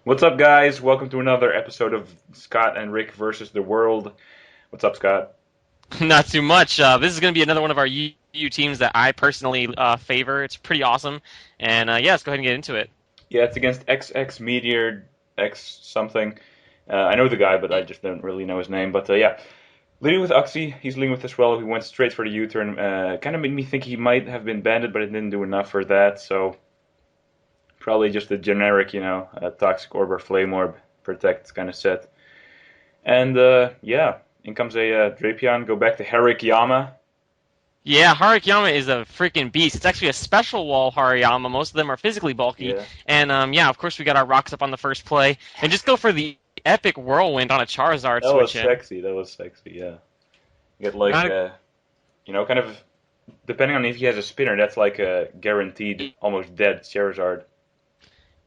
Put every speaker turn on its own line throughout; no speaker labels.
What's up, guys? Welcome to another episode of Scott and Rick versus the world. What's up, Scott?
Not too much. This is going to be another one of our U teams that I personally favor. It's pretty awesome. And yeah, let's go ahead and get into it.
Yeah, it's against XX Meteor X something. I know the guy, but I just don't really know his name. But yeah, leading with Uxie. He's leading with the Swallow. He went straight for the U-turn. Kind of made me think he might have been banded, but it didn't do enough for that. So probably just a generic, Toxic Orb or Flame Orb protect kind of set. And yeah, in comes a Drapion. Go back to HaRIKyama.
Yeah, HaRIKyama is a freaking beast. It's actually a special wall HaRIKyama. Most of them are physically bulky.
Yeah.
And yeah, of course we got our rocks up on the first play. And just go for the epic Whirlwind on a Charizard
That was
switch in.
sexy. That was sexy. Yeah. Get like
Not
kind of depending on if he has a spinner, that's like a guaranteed almost dead Charizard.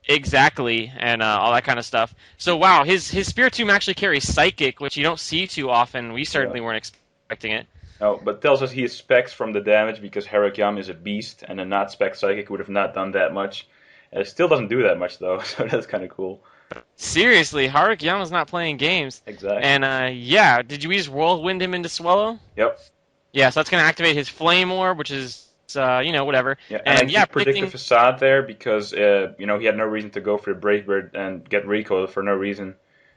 exactly, and all that kind of stuff. So wow, his Spiritomb actually carries Psychic, which you don't see too often. We
Yeah.
certainly weren't expecting it.
Oh, but tells us he is specs from the damage because HaRIKyama is a beast, and a not spec psychic would have not done that much. It still doesn't do that much though, so that's kind of cool.
Seriously, Harikiyama's not playing games.
Exactly.
And yeah, did you just whirlwind him into Swallow?
Yep.
Yeah, so that's gonna activate his Flame Orb, which is whatever.
Yeah, and I
And yeah,
did predict the
predicting.
facade there because he had no reason to go for the Brave Bird and get recoil for no reason.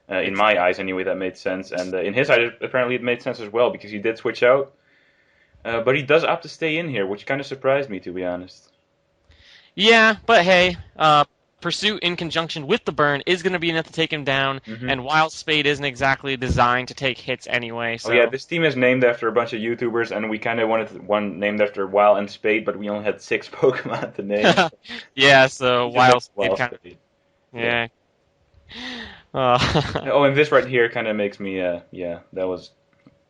In
Ex-
my eyes, anyway, that made sense, and in his eyes, apparently, it made sense as well because he did switch out. But he does opt to stay in here, which kind of surprised me, to be honest.
Yeah, but hey, Pursuit in conjunction with the burn is gonna be enough to take him down.
Hmm.
And Wild Spade isn't exactly designed to take hits anyway,
Oh yeah,
so
this team is named after a bunch of YouTubers, and we kind of wanted one named after Wild and Spade, but we only had six Pokemon to name. So
yeah, so
we just named
Wild Spade
Wild
kind of
Spade. Yeah.
yeah. Uh,
Oh, and this right here kind of makes me, yeah, that was.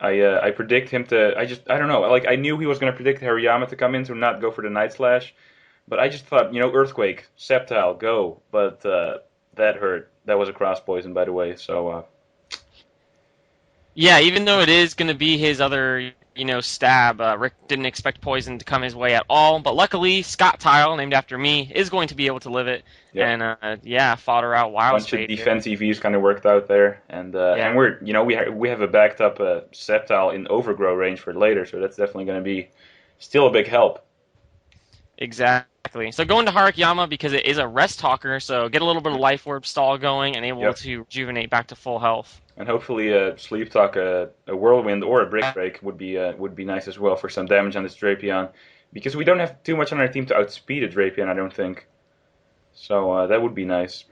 I predict him to. I don't know. Like I knew he was going to predict Hariyama to come in to not go for the Night Slash, but I just thought, Earthquake, Sceptile, go. But that hurt. That was a cross poison, by the way. So
Yeah, even though it is going to be his other, stab, Rick didn't expect poison to come his way at all. But luckily, Scott Tile, named after me, is going to be able to live it.
yeah,
And yeah, fodder out Wild
bunch of
Spade here.
defense EVs kind of worked out there, and
Yeah,
we're we have a backed up Sceptile in Overgrow range for later, so that's definitely going to be still a big help.
exactly. So going to Harikiyama because it is a rest talker, so get a little bit of Life Orb stall going and able
Yep.
to rejuvenate back to full health.
And hopefully, Sleep Talk, a Whirlwind or a Brick Break would be nice as well for some damage on this Drapion, because we don't have too much on our team to outspeed a Drapion, I don't think. So that would be nice.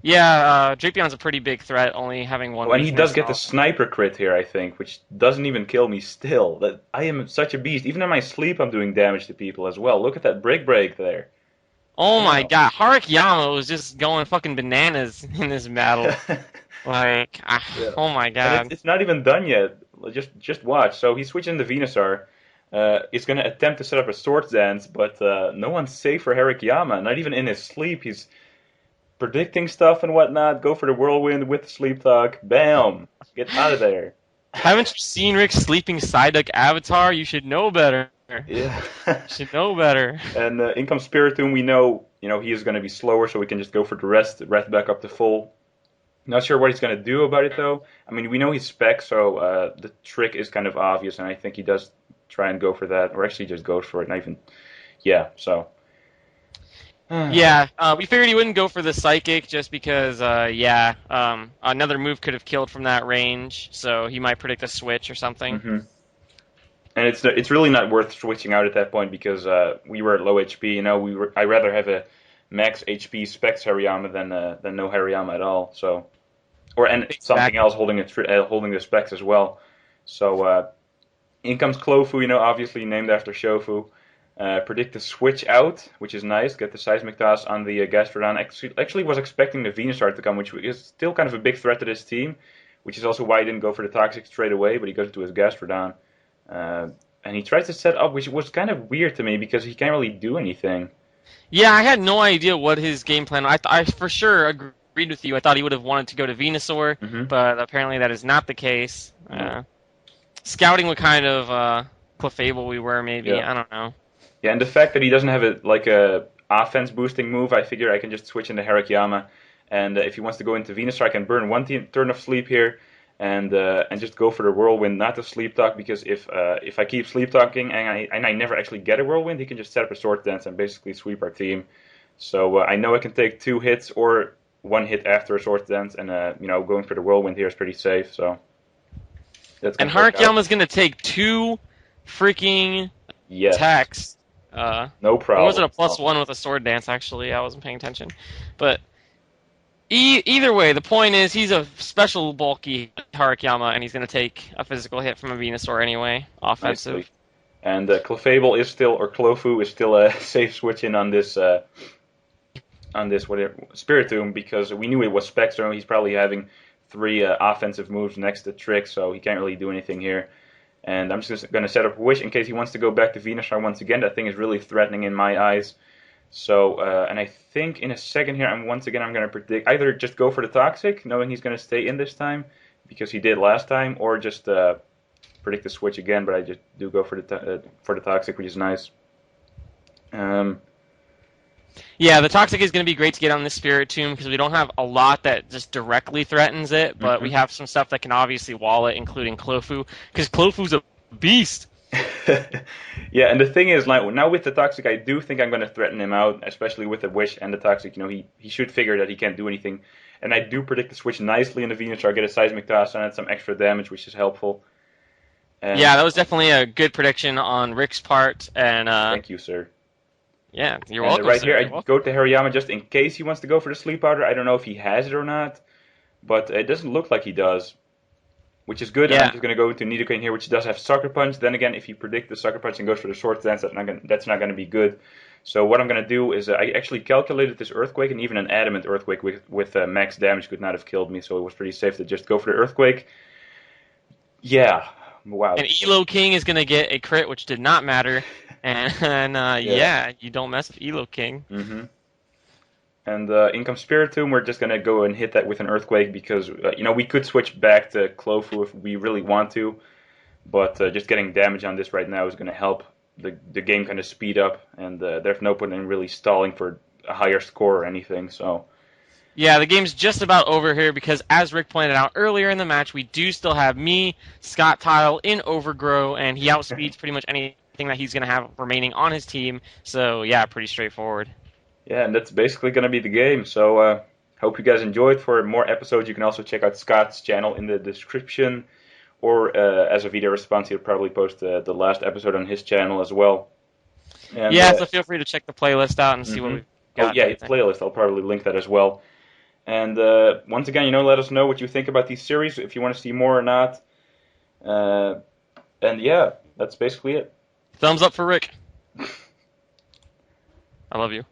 Yeah, Drapion's a pretty big threat, only having one
Oh, and he does
weakness.
get the sniper crit here, I think, which doesn't even kill me still. That I am such a beast. Even in my sleep, I'm doing damage to people as well. Look at that Brick Break there.
Oh my
Wow.
god, Harikiyama was just going fucking bananas in this battle. Like,
Yeah.
oh my
And it's,
god.
it's not even done yet. Just watch. So he's switching the Venusaur. He's going to attempt to set up a Swords Dance, but no one's safe for Harikiyama. Not even in his sleep. He's predicting stuff and whatnot. Go for the Whirlwind with the Sleep Talk. Bam! Get out of there.
Haven't you seen Rick's sleeping Psyduck avatar? You should know better.
Yeah.
You should know better.
And in comes Spiritomb. We know, he is going to be slower, so we can just go for the rest back up to full. Not sure what he's going to do about it though. I mean, we know he's spec, so the trick is kind of obvious, and I think he does try and go for that, or actually just goes for it. Not even, yeah. So,
Yeah, we figured he wouldn't go for the Psychic just because, yeah, another move could have killed from that range, so he might predict a switch or something.
hmm and it's really not worth switching out at that point because we were at low HP. I rather have a max HP specs Hariyama than no Hariyama at all. So, and something
Exactly.
else holding the specs as well. So in comes Clefable, obviously named after Shofu. Predict the switch out, which is nice. Get the Seismic Toss on the Gastrodon. Actually was expecting the Venusaur to come, which is still kind of a big threat to this team, which is also why he didn't go for the Toxic straight away, but he goes into his Gastrodon. Uh, and he tries to set up, which was kind of weird to me because he can't really do anything.
Yeah, I had no idea what his game plan was. I for sure agreed with you. I thought he would have wanted to go to Venusaur,
Hmm.
but apparently that is not the case.
No.
Scouting what kind of Clefable we were, maybe.
Yeah.
I don't know.
Yeah, and the fact that he doesn't have a offense boosting move, I figure I can just switch into Harikiyama And if he wants to go into Venusaur, I can burn one turn of sleep here, and just go for the Whirlwind, not the Sleep Talk, because if I keep Sleep Talking and I never actually get a Whirlwind, he can just set up a Swords Dance and basically sweep our team. So I know I can take 2 hits or 1 hit after a Swords Dance, and going for the Whirlwind here is pretty safe. So that's
And
gonna work out.
HaRIKyama's gonna take 2 freaking
Yes.
attacks.
No problem.
Or was it a +1 with a Sword Dance? Actually, I wasn't paying attention. But either way, the point is he's a special bulky HaRIKyama, and he's gonna take a physical hit from a Venusaur anyway, offensive.
Nicely. And Clefable is still, or Clofu is still a safe switch in on this Spiritomb, because we knew it was Spectrum. He's probably having 3 offensive moves next to Trick, so he can't really do anything here. And I'm just going to set up Wish in case he wants to go back to Venusaur once again. That thing is really threatening in my eyes. So, and I think in a second here, I'm going to predict either just go for the Toxic, knowing he's going to stay in this time, because he did last time, or just predict the switch again, but I just do go for the Toxic, which is nice.
Yeah, the Toxic is going to be great to get on this Spiritomb because we don't have a lot that just directly threatens it, but we have some stuff that can obviously wall it, including Clofu, because Clofu's a beast.
Yeah, and the thing is, like, now with the Toxic, I do think I'm going to threaten him out, especially with the Wish and the Toxic. He should figure that he can't do anything. And I do predict the switch nicely in the Venusaur, get a Seismic Toss on it, some extra damage, which is helpful. And
yeah, that was definitely a good prediction on Rick's part. And
thank you, sir.
Yeah, you're
And
welcome.
right
sir.
here,
You're
I
welcome.
go to Hariyama just in case he wants to go for the Sleep Powder. I don't know if he has it or not, but it doesn't look like he does, which is good. And
Yeah.
I'm just going to go into Nidoqueen here, which does have Sucker Punch. Then again, if you predict the Sucker Punch and goes for the Swords Dance, that's not going to be good. So what I'm going to do is I actually calculated this Earthquake, and even an Adamant Earthquake with max damage could not have killed me, so it was pretty safe to just go for the Earthquake. Yeah, wow.
And Elo King is going to get a crit, which did not matter. And yeah, you don't mess with Elo King.
Mm-hmm. And in comes Spiritomb, we're just going to go and hit that with an Earthquake because, we could switch back to Clofu if we really want to, but just getting damage on this right now is going to help the game kind of speed up, and there's no point in really stalling for a higher score or anything, so...
Yeah, the game's just about over here because, as Rick pointed out earlier in the match, we do still have me, Sceptile, in Overgrow, and he outspeeds pretty much anything that he's going to have remaining on his team. So, yeah, pretty straightforward.
Yeah, and that's basically going to be the game. So, hope you guys enjoyed. For more episodes, you can also check out Scott's channel in the description, or as a video response, he'll probably post the last episode on his channel as well. And,
yeah, so feel free to check the playlist out and see what we've got.
Oh, yeah, his playlist. I'll probably link that as well. And once again, let us know what you think about these series, if you want to see more or not. And yeah, that's basically it.
Thumbs up for Rick. I love you.